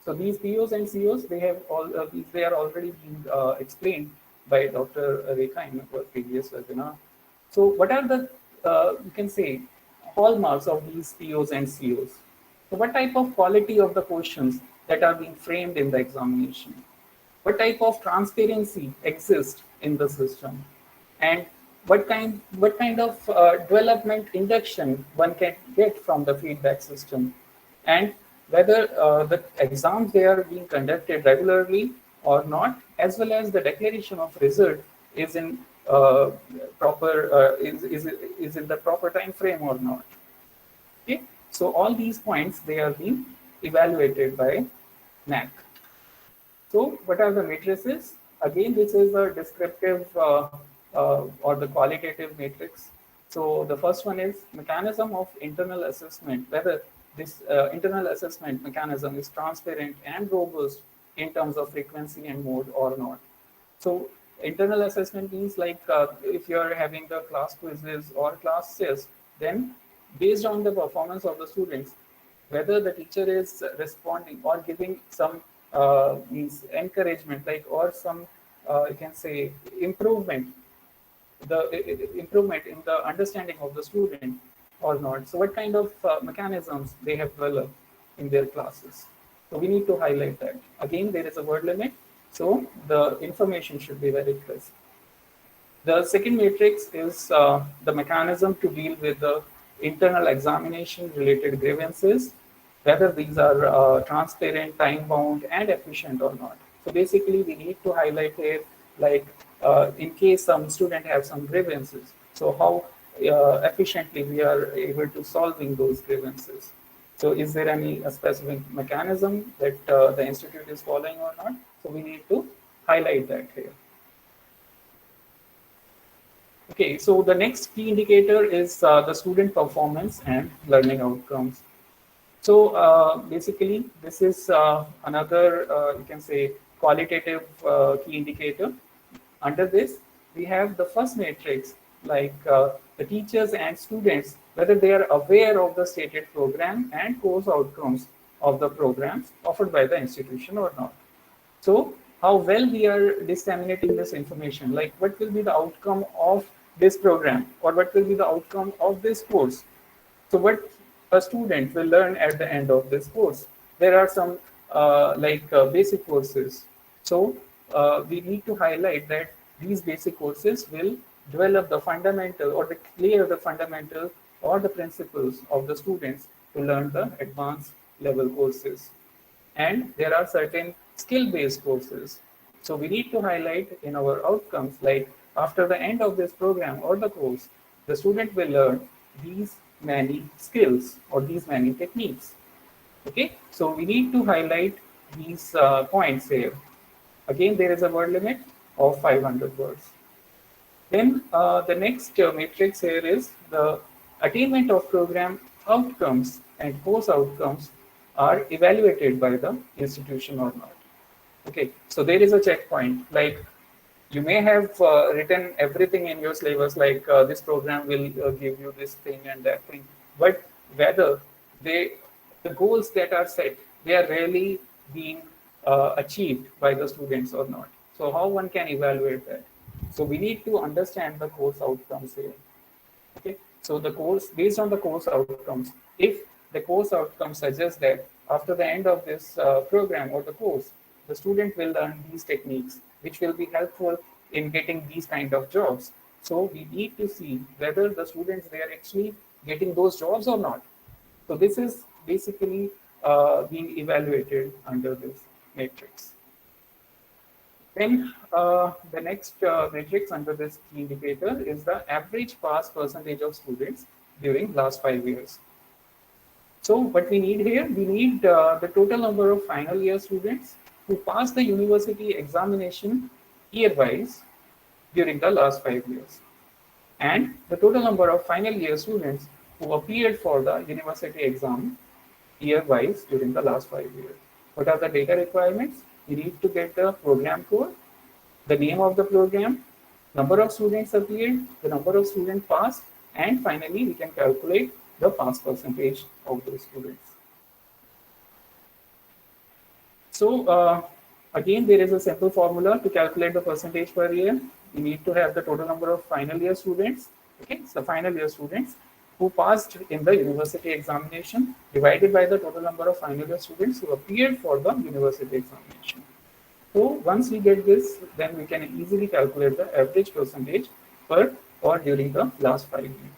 So these POs and COs, they are already being explained by Dr. Rekha in our previous webinar. So what are the you can say hallmarks of these POs and COs? So what type of quality of the questions that are being framed in the examination? What type of transparency exists in the system? And what kind of development induction one can get from the feedback system? And whether the exams they are being conducted regularly or not, as well as the declaration of result is in proper is in the proper time frame or not. Okay, so all these points they are being evaluated by NAAC. So what are the matrices? Again, this is a descriptive or the qualitative matrix. So the first one is mechanism of internal assessment, whether this internal assessment mechanism is transparent and robust in terms of frequency and mode or not. So internal assessment means like if you are having the class quizzes or class tests, then based on the performance of the students, whether the teacher is responding or giving some means encouragement, like or some you can say improvement in the understanding of the student or not. So what kind of mechanisms they have developed in their classes. So we need to highlight that. Again, there is a word limit, so the information should be very crisp. The second matrix is the mechanism to deal with the internal examination related grievances, whether these are transparent, time bound, and efficient or not. So basically, we need to highlight here, like in case some student have some grievances, so how efficiently we are able to solving those grievances. So is there any specific mechanism that the institute is following or not? So we need to highlight that here. Okay, so the next key indicator is the student performance and learning outcomes. So basically, this is another, you can say, qualitative key indicator. Under this, we have the first matrix, like the teachers and students, whether they are aware of the stated program and course outcomes of the programs offered by the institution or not. So how well we are disseminating this information, like what will be the outcome of this program or what will be the outcome of this course. So what a student will learn at the end of this course. There are some basic courses. So we need to highlight that these basic courses will develop the fundamental or the clear the fundamental or the principles of the students to learn the advanced level courses. And there are certain skill-based courses. So we need to highlight in our outcomes, like after the end of this program or the course, the student will learn these many skills or these many techniques. Okay, so we need to highlight these points here. Again, there is a word limit of 500 words. Then the next matrix here is the attainment of program outcomes and course outcomes are evaluated by the institution or not. Okay, so there is a checkpoint, like you may have written everything in your syllabus, like this program will give you this thing and that thing, but whether the goals that are set, they are really being achieved by the students or not. So how one can evaluate that? So we need to understand the course outcomes here. Okay, so the course, based on the course outcomes, if the course outcomes suggest that after the end of this program or the course, the student will learn these techniques, which will be helpful in getting these kind of jobs. So we need to see whether the students they are actually getting those jobs or not. So this is basically being evaluated under this matrix. Then the next matrix under this key indicator is the average pass percentage of students during last 5 years. So what we need here, we need the total number of final year students who passed the university examination year-wise during the last 5 years, and the total number of final year students who appeared for the university exam year-wise during the last 5 years. What are the data requirements? We need to get the program code, the name of the program, number of students appeared, the number of students passed, and finally we can calculate the pass percentage of those students. So again, there is a simple formula to calculate the percentage per year. We need to have the total number of final year students. Okay, so final year students who passed in the university examination divided by the total number of final year students who appeared for the university examination. So once we get this, then we can easily calculate the average percentage per or during the last 5 years.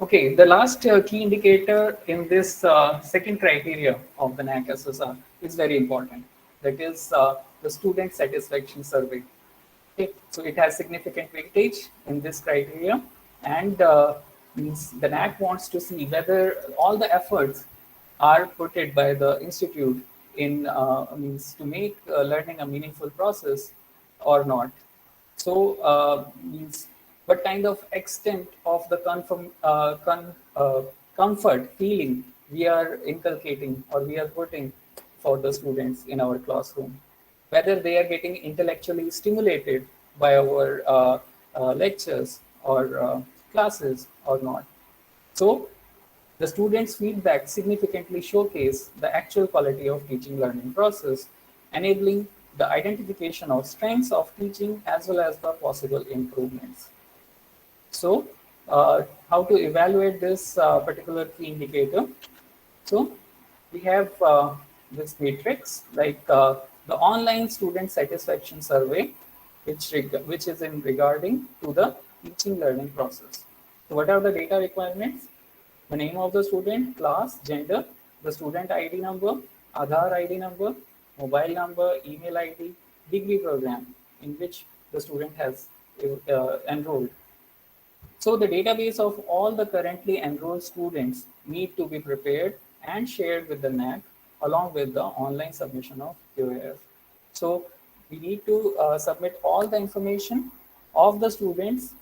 Okay, the last key indicator in this second criteria of the NAAC SSR is very important. That is the student satisfaction survey. Okay, so it has significant weightage in this criteria, and means the NAAC wants to see whether all the efforts are put it by the institute in means to make learning a meaningful process or not. So means what kind of extent of the comfort feeling we are inculcating or we are putting for the students in our classroom, whether they are getting intellectually stimulated by our lectures or classes or not. So the students' feedback significantly showcase the actual quality of teaching learning process, enabling the identification of strengths of teaching as well as the possible improvements. So, how to evaluate this particular key indicator? So, we have this matrix like the online student satisfaction survey, which is in regarding to the teaching learning process. So, what are the data requirements? The name of the student, class, gender, the student ID number, Aadhaar ID number, mobile number, email ID, degree program in which the student has enrolled. So the database of all the currently enrolled students need to be prepared and shared with the NAAC along with the online submission of QAF. So we need to submit all the information of the students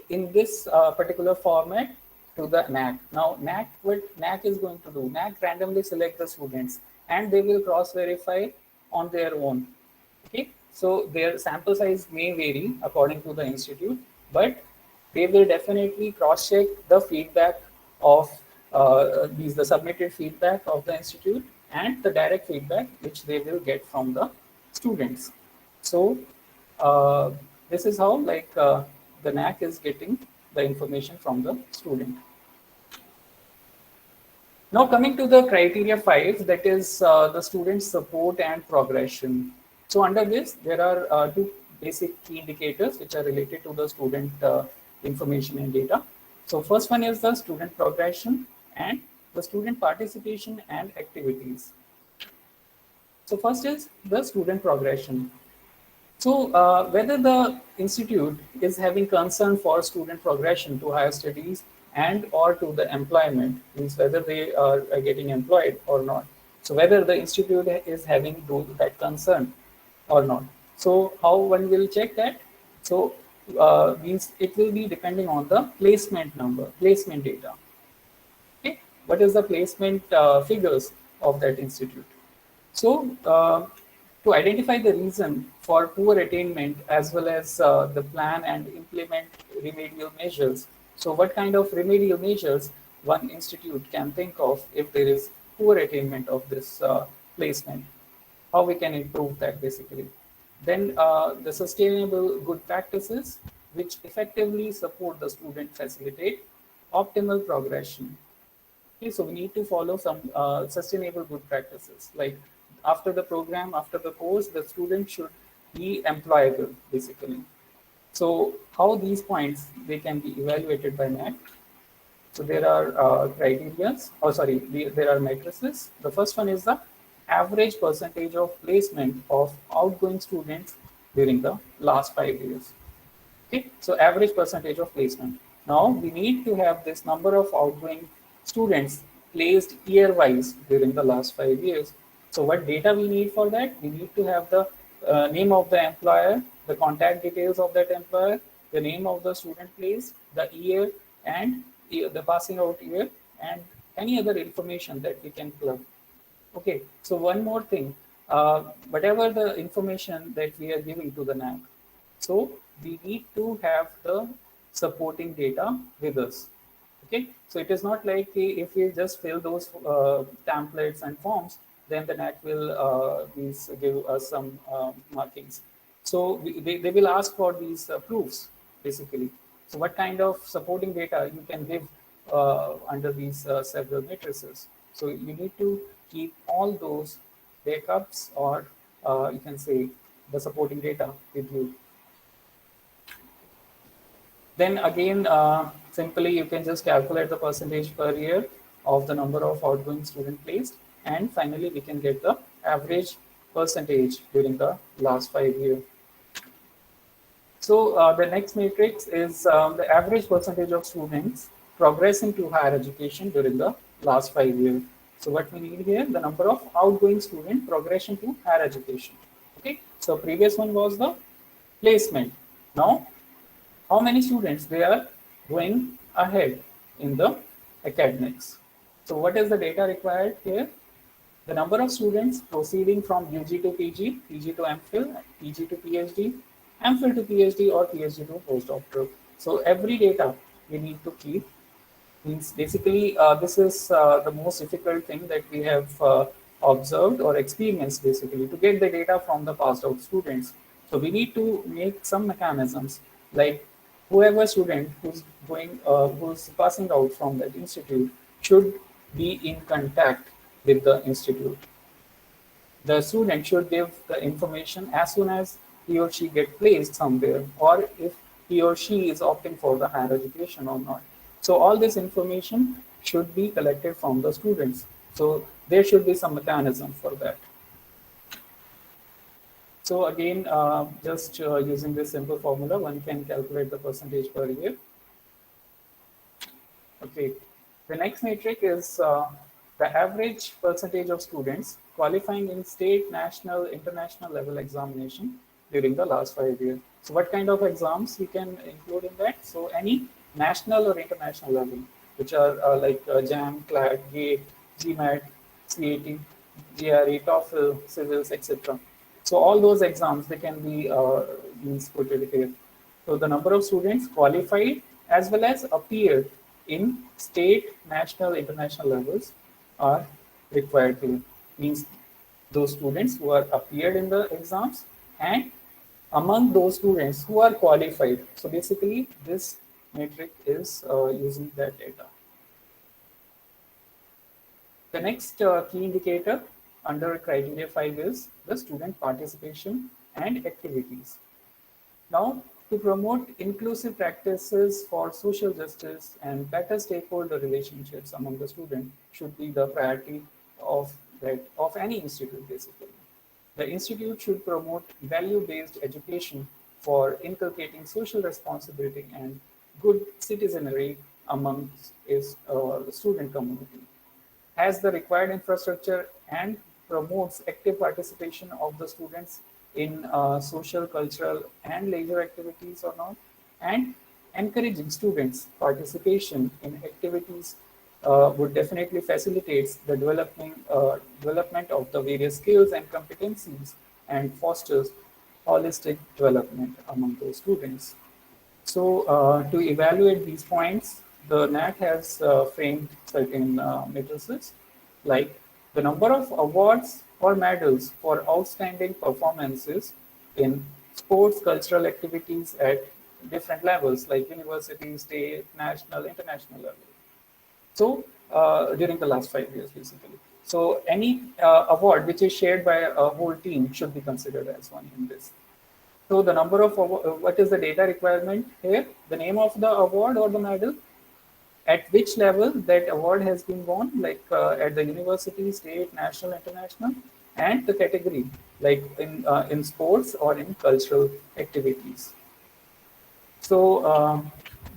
in this particular format to the NAAC. Now, NAAC, what NAAC is going to do, NAAC randomly select the students and they will cross-verify on their own. Okay, so their sample size may vary according to the institute, but they will definitely cross-check the feedback of the submitted feedback of the institute and the direct feedback which they will get from the students. So uh, this is how the NAAC is getting the information from the student. Now coming to the criteria 5, that is the student support and progression. So under this, there are two basic key indicators which are related to the student information and data. So first one is the student progression and the student participation and activities. So first is the student progression. So whether the institute is having concern for student progression to higher studies and or to the employment, means whether they are getting employed or not. So whether the institute is having that concern or not. So how one will check that? So means it will be depending on the placement number, placement data. Okay, what is the placement figures of that institute? So, to identify the reason for poor attainment as well as the plan and implement remedial measures. So, what kind of remedial measures one institute can think of if there is poor attainment of this placement? How we can improve that basically? Then the sustainable good practices which effectively support the student facilitate optimal progression. Okay, so we need to follow some sustainable good practices. Like after the program, after the course, the student should be employable, basically. So how these points they can be evaluated by NAAC? So there are criteria. Oh, sorry, there are matrices. The first one is the average percentage of placement of outgoing students during the last 5 years. Okay, so average percentage of placement. Now we need to have this number of outgoing students placed year-wise during the last 5 years. So what data we need for that? We need to have the name of the employer, the contact details of that employer, the name of the student placed, the year and the passing out year, and any other information that we can plug. Okay, so one more thing, whatever the information that we are giving to the NAAC, so we need to have the supporting data with us. Okay, so it is not like if we just fill those templates and forms, then the NAAC will give us some markings. So they will ask for these proofs basically. So what kind of supporting data you can give under these several matrices. So you need to keep all those backups, or you can say the supporting data with you. Then again, simply you can just calculate the percentage per year of the number of outgoing student placed, and finally we can get the average percentage during the last 5 years. So the next matrix is the average percentage of students progressing to higher education during the last 5 years. So what we need here, the number of outgoing student progression to higher education. Okay, so previous one was the placement. Now how many students they are going ahead in the academics. So what is the data required here? The number of students proceeding from UG to PG, PG to MPhil, PG to PhD, MPhil to PhD, or PhD to postdoctoral. So every data we need to keep. Means basically this is the most difficult thing that we have observed or experienced basically to get the data from the passed out students. So we need to make some mechanisms like whoever student who's passing out from that institute should be in contact with the institute. The student should give the information as soon as he or she get placed somewhere, or if he or she is opting for the higher education or not. So all this information should be collected from the students. So there should be some mechanism for that. So again, just using this simple formula, one can calculate the percentage per year. Okay, the next metric is the average percentage of students qualifying in state, national, international level examination during the last 5 years. So what kind of exams we can include in that? So any national or international level, which are like JAM, CLAT, GATE, GMAT, CAT, GRE, TOEFL, civils, etc. So all those exams, they can be means put it here. So the number of students qualified as well as appeared in state, national, international levels are required here. Means those students who are appeared in the exams and among those students who are qualified. So basically this metric is using that data. The next key indicator under criteria 5 is the student participation and activities. Now, to promote inclusive practices for social justice and better stakeholder relationships among the students should be the priority of any institute basically. The institute should promote value-based education for inculcating social responsibility and good citizenry among its student community, has the required infrastructure, and promotes active participation of the students in social, cultural, and leisure activities or not, and encouraging students' participation in activities would definitely facilitate the development of the various skills and competencies and fosters holistic development among those students. So to evaluate these points, the NAAC has framed certain matrices like the number of awards or medals for outstanding performances in sports, cultural activities at different levels like university, state, national, international level. So during the last 5 years, basically. So any award which is shared by a whole team should be considered as one in this. So the number of what is the data requirement here? The name of the award or the medal, at which level that award has been won, like at the university, state, national, international, and the category, like in sports or in cultural activities. So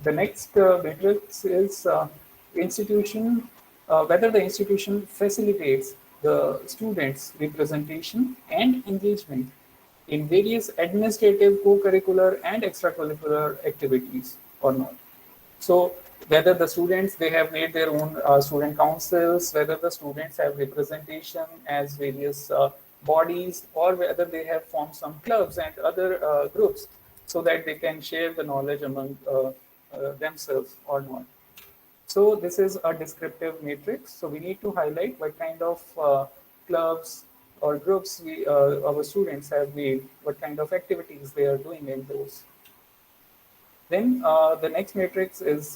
the next matrix is institution, whether the institution facilitates the students' representation and engagement in various administrative, co-curricular, and extracurricular activities or not. So whether the students, they have made their own student councils, whether the students have representation as various bodies, or whether they have formed some clubs and other groups so that they can share the knowledge among themselves or not. So this is a descriptive matrix. So we need to highlight what kind of clubs or groups our students have made, what kind of activities they are doing in those. Then the next matrix is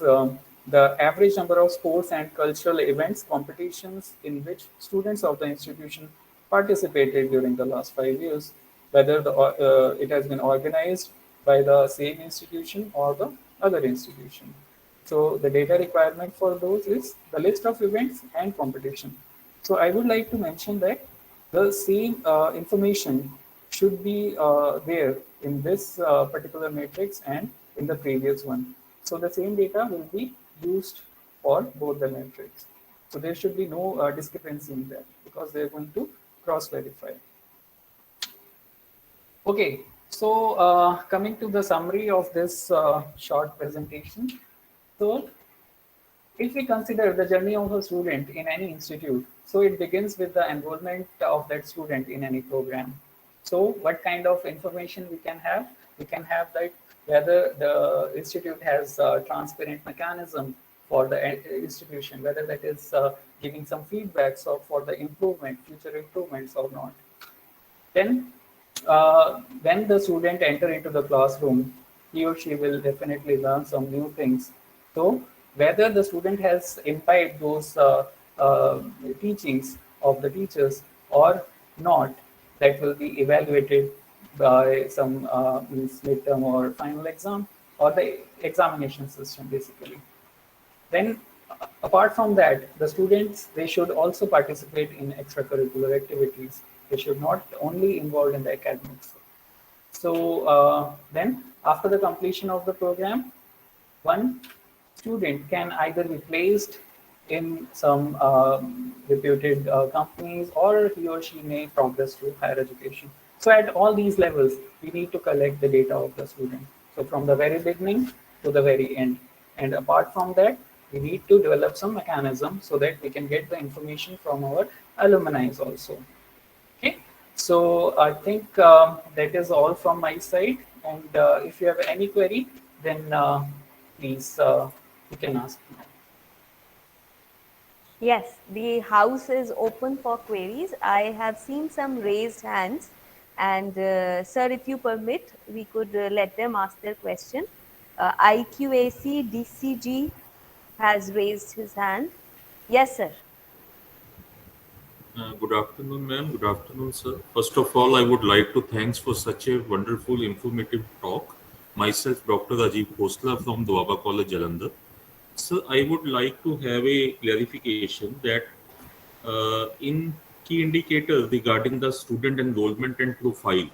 the average number of sports and cultural events, competitions in which students of the institution participated during the last 5 years, whether it has been organized by the same institution or the other institution. So the data requirement for those is the list of events and competition. So I would like to mention that the same information should be there in this particular matrix and in the previous one. So the same data will be used for both the matrix. So there should be no discrepancy in that because they're going to cross-verify. Okay, so coming to the summary of this short presentation. So if we consider the journey of a student in any institute, so it begins with the enrollment of that student in any program. So what kind of information we can have? We can have that whether the institute has a transparent mechanism for the institution, whether that is giving some feedbacks or for the improvement, future improvements or not. Then when the student enter into the classroom, he or she will definitely learn some new things. So whether the student has imbibed those teachings of the teachers or not, that will be evaluated by some means midterm or final exam or the examination system basically. Then apart from that, the students, they should also participate in extracurricular activities. They should not only involved in the academics. So then after the completion of the program, one student can either be placed in some reputed companies or he or she may progress to higher education. So at all these levels, we need to collect the data of the student. So from the very beginning to the very end. And apart from that, we need to develop some mechanism so that we can get the information from our alumni also. Okay, so I think that is all from my side. And if you have any query, then please you can ask me. Yes, the house is open for queries. I have seen some raised hands. And sir, if you permit, we could let them ask their question. IQAC DCG has raised his hand. Yes, sir. Good afternoon, ma'am. Good afternoon, sir. First of all, I would like to thanks for such a wonderful, informative talk. Myself, Dr. Rajiv Khosla from Doaba College, Jalandhar. Sir, I would like to have a clarification that in key indicators regarding the student enrollment and profile,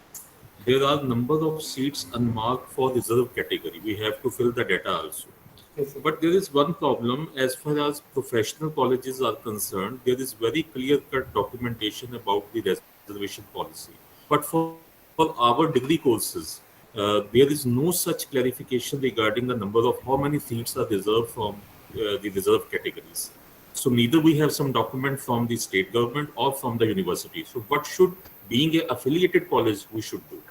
there are number of seats unmarked for reserve category. We have to fill the data also. Yes, sir. But there is one problem as far as professional colleges are concerned. There is very clear-cut documentation about the reservation policy. But for our degree courses, there is no such clarification regarding the number of how many seats are reserved from the reserve categories. So neither we have some document from the state government or from the university. So what should, being an affiliated college, we should do?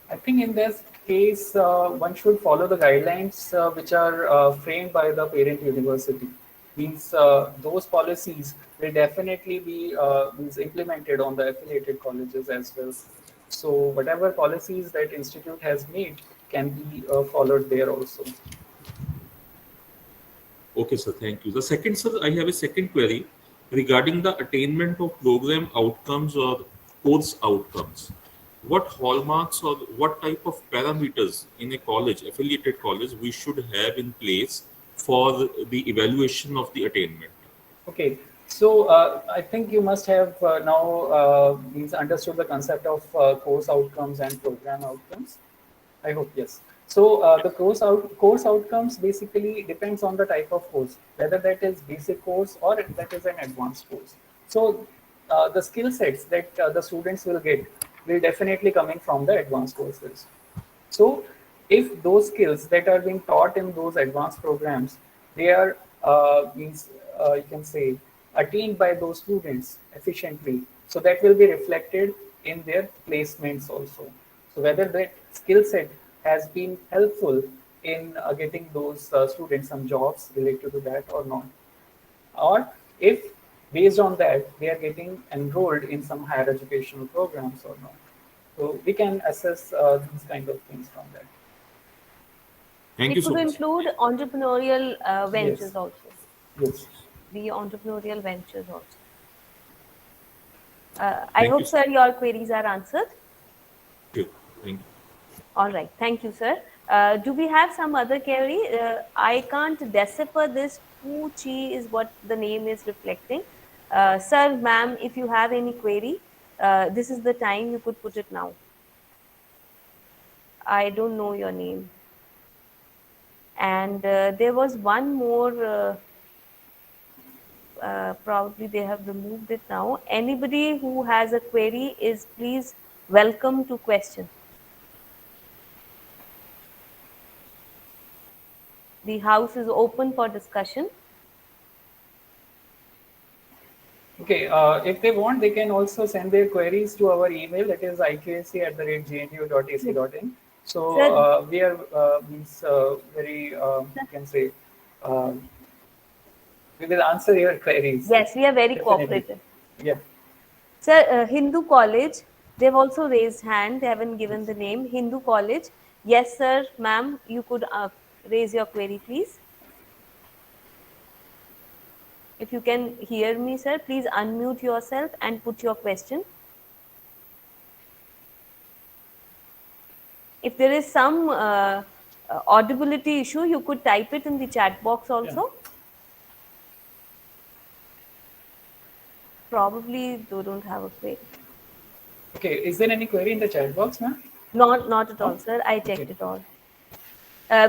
I think in this case, one should follow the guidelines which are framed by the parent university. Means those policies will definitely be means implemented on the affiliated colleges as well. So whatever policies that institute has made can be followed there also. Okay, sir. Thank you. The second, sir, I have a second query regarding the attainment of program outcomes or course outcomes. What hallmarks or what type of parameters in a college, affiliated college, we should have in place for the evaluation of the attainment? Okay, so I think you must have now means understood the concept of course outcomes and program outcomes. I hope yes. So the course outcomes basically depends on the type of course, whether that is basic course or that is an advanced course. So the skill sets that the students will get will definitely coming from the advanced courses. So if those skills that are being taught in those advanced programs, they are means you can say attained by those students efficiently, so that will be reflected in their placements also. So whether that skill set has been helpful in getting those students some jobs related to that or not, or if based on that, they are getting enrolled in some higher educational programs or not. So we can assess these kind of things from that. Thank It you could so much. include entrepreneurial Yes, ventures also. yes. The entrepreneurial ventures also. I Thank you. hope, sir, your queries are answered. Thank you. Thank you. All right. Thank you, sir. Do we have some other query? I can't decipher this. Poochi is what the name is reflecting. Sir, ma'am, if you have any query, this is the time you could put it now. I don't know your name. And there was one more. Probably they have removed it now. Anybody who has a query is please welcome to question. The house is open for discussion. Okay, if they want, they can also send their queries to our email, that is iqac@gnu.ac.in. So Sir, we are means very you can say uh, we will answer your queries yes, we are very definitely. cooperative. Yeah. Sir, Hindu College, they've also raised hand. They haven't given the name. Hindu College. Yes, sir, ma'am, you could raise your query, please. If you can hear me, sir, please unmute yourself and put your question. If there is some audibility issue, you could type it in the chat box Yeah. also. Probably they don't have a query. Okay. Is there any query in the chat box, ma'am? Not at No. all, sir. I Okay. checked it all.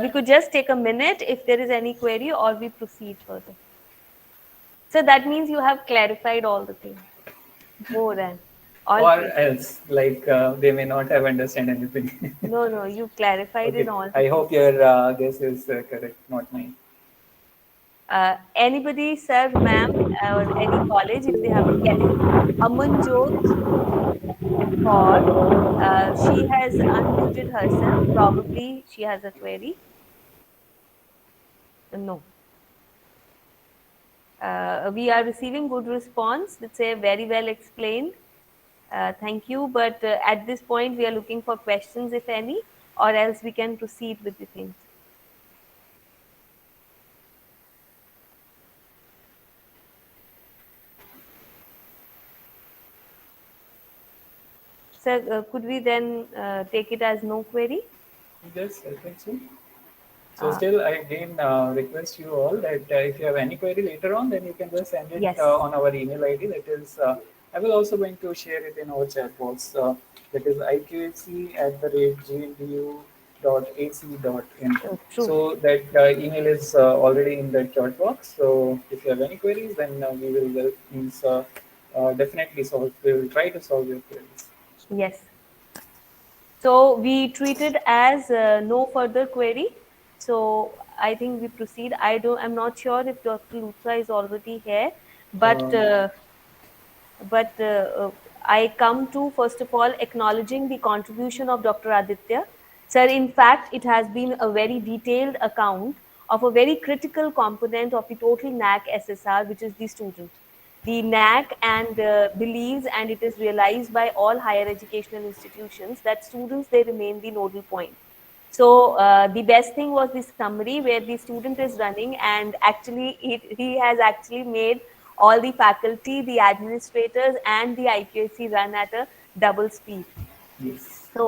We could just take a minute if there is any query or we proceed further. So that means you have clarified all the things. More than all Or things. else, like they may not have understand anything. No, you clarified in Okay. all the I things. hope your guess is correct, not mine. Anybody, sir, ma'am, or any college, if they have a query, Amanjot Kaur, she has unmuted herself. Probably she has a query. No. We are receiving good response. It's a very well explained. Thank you. But at this point, we are looking for questions, if any, or else we can proceed with the things. Sir, could we then take it as no query? Yes, I think so. So Uh, still, I again request you all that if you have any query later on, then you can just send it yes. on our email ID. That is, I will also going to share it in our chat box. That is iqac@gnu.ac.in. True. So that email is already in the chat box. So if you have any queries, then we will means, definitely solve. We will try to solve your queries. Yes. So we treat it as no further query. So I think we proceed. I'm not sure if Dr. Luthra is already here, but Um, but I come to first of all acknowledging the contribution of Dr. Aditya. Sir, in fact, it has been a very detailed account of a very critical component of the total NAAC SSR, which is the student. The NAAC and believes, and it is realized by all higher educational institutions, that students, they remain the nodal point. So the best thing was the summary where the student is running, and actually he has actually made all the faculty, the administrators, and the IQAC run at a double speed. yes. So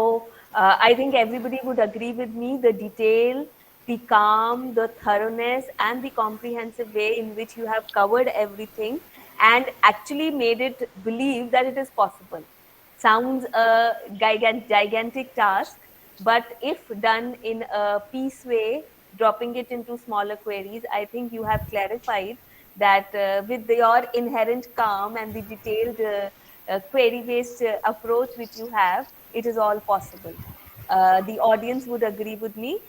I think everybody would agree with me. The detail, the calm, the thoroughness, and the comprehensive way in which you have covered everything and actually made it believe that it is possible sounds a gigantic task, but if done in a piece way, dropping it into smaller queries, I think you have clarified that with your inherent calm and the detailed query based approach which you have, it is all possible. The audience would agree with me.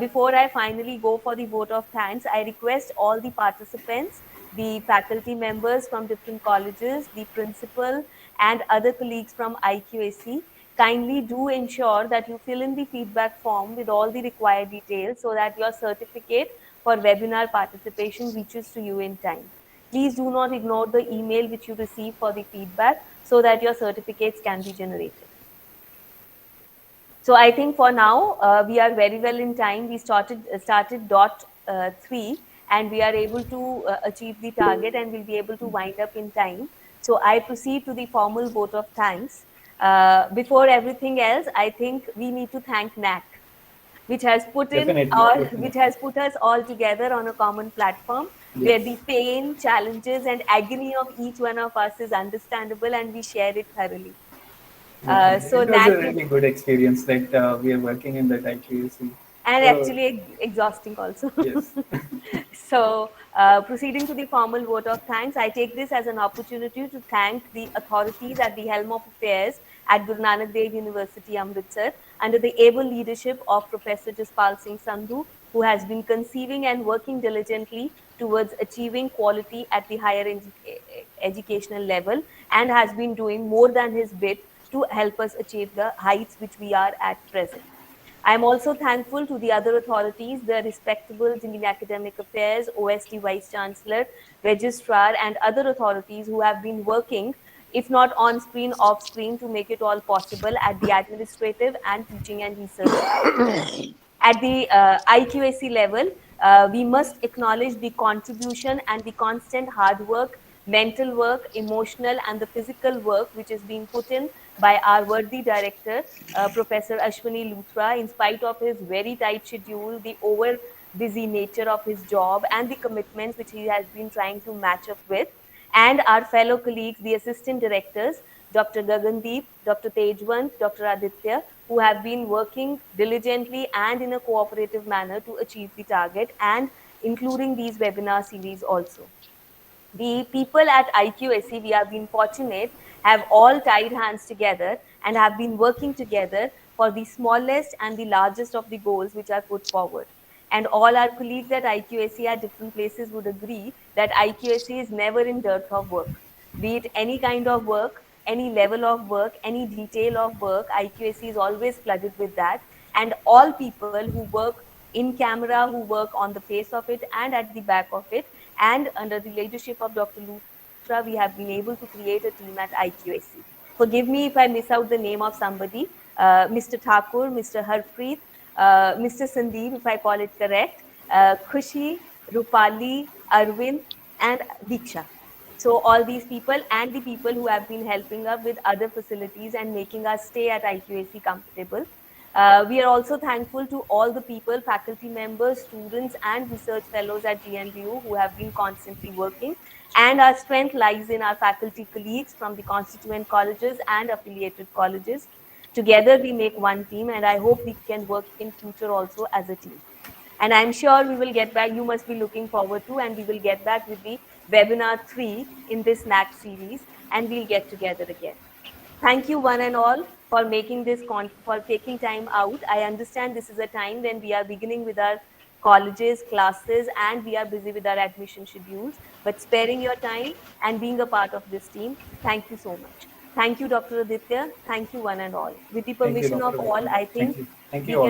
Before I finally go for the vote of thanks, I request all the participants, the faculty members from different colleges, the principal, and other colleagues from IQAC, kindly do ensure that you fill in the feedback form with all the required details so that your certificate for webinar participation reaches to you in time. Please do not ignore the email which you receive for the feedback so that your certificates can be generated. So I think for now we are very well in time. We started dot 3, and we are able to achieve the target, and we'll be able to wind up in time. So I proceed to the formal vote of thanks. Before everything else, I think we need to thank NAAC, which has put in Definitely, or which definitely. has put us all together on a common platform where the Yes. pain, challenges, and agony of each one of us is understandable, and we share it thoroughly. Definitely. So It was a NAAC really good experience that we are working in that IQAC. and So, actually exhausting also. yes. So, proceeding to the formal vote of thanks, I take this as an opportunity to thank the authorities at the helm of affairs at Guru Nanak Dev University, Amritsar, under the able leadership of Professor Jaspal Singh Sandhu, who has been conceiving and working diligently towards achieving quality at the higher educational level, and has been doing more than his bit to help us achieve the heights which we are at present. I am also thankful to the other authorities, the respectable Dean Academic Affairs, OSD Vice Chancellor, Registrar, and other authorities who have been working, if not on screen, off screen, to make it all possible at the administrative and teaching and research level. At the IQAC level, we must acknowledge the contribution and the constant hard work, mental work, emotional, and the physical work which is being put in by our worthy director, Professor Ashwini Luthra, in spite of his very tight schedule, the over busy nature of his job, and the commitments which he has been trying to match up with, and our fellow colleagues, the assistant directors, Dr. Gagandeep, Dr. Tejwant, Dr. Aditya, who have been working diligently and in a cooperative manner to achieve the target, and including these webinar series also. The people at IQAC, we have been fortunate, have all tied hands together and have been working together for the smallest and the largest of the goals which are put forward. And all our colleagues at IQAC at different places would agree that IQAC is never in dearth of work. Be it any kind of work, any level of work, any detail of work, IQAC is always flooded with that. And all people who work in camera, who work on the face of it and at the back of it, and under the leadership of Dr. Luthra, we have been able to create a team at IQAC. Forgive me if I miss out the name of somebody, Mr. Thakur, Mr. Harpreet, Mr. Sandeep, if I call it correct, Khushi, Rupali, Arvind, and Diksha. So all these people and the people who have been helping us with other facilities and making us stay at IQAC comfortable. We are also thankful to all the people, faculty members, students, and research fellows at GNDU who have been constantly working. And our strength lies in our faculty colleagues from the constituent colleges and affiliated colleges. Together, we make one team, and I hope we can work in future also as a team. And I'm sure we will get back. You must be looking forward to, and we will get back with the webinar 3 in this NAC series, and we'll get together again. Thank you, one and all, for making this for taking time out. I understand this is a time when we are beginning with our colleges, classes, and we are busy with our admission schedules. But sparing your time and being a part of this team, thank you so much. Thank you, Dr. Aditya. Thank you, one and all. With the Thank you, permission of Dr. all, Vikram. I Thank think you. Thank we you all. can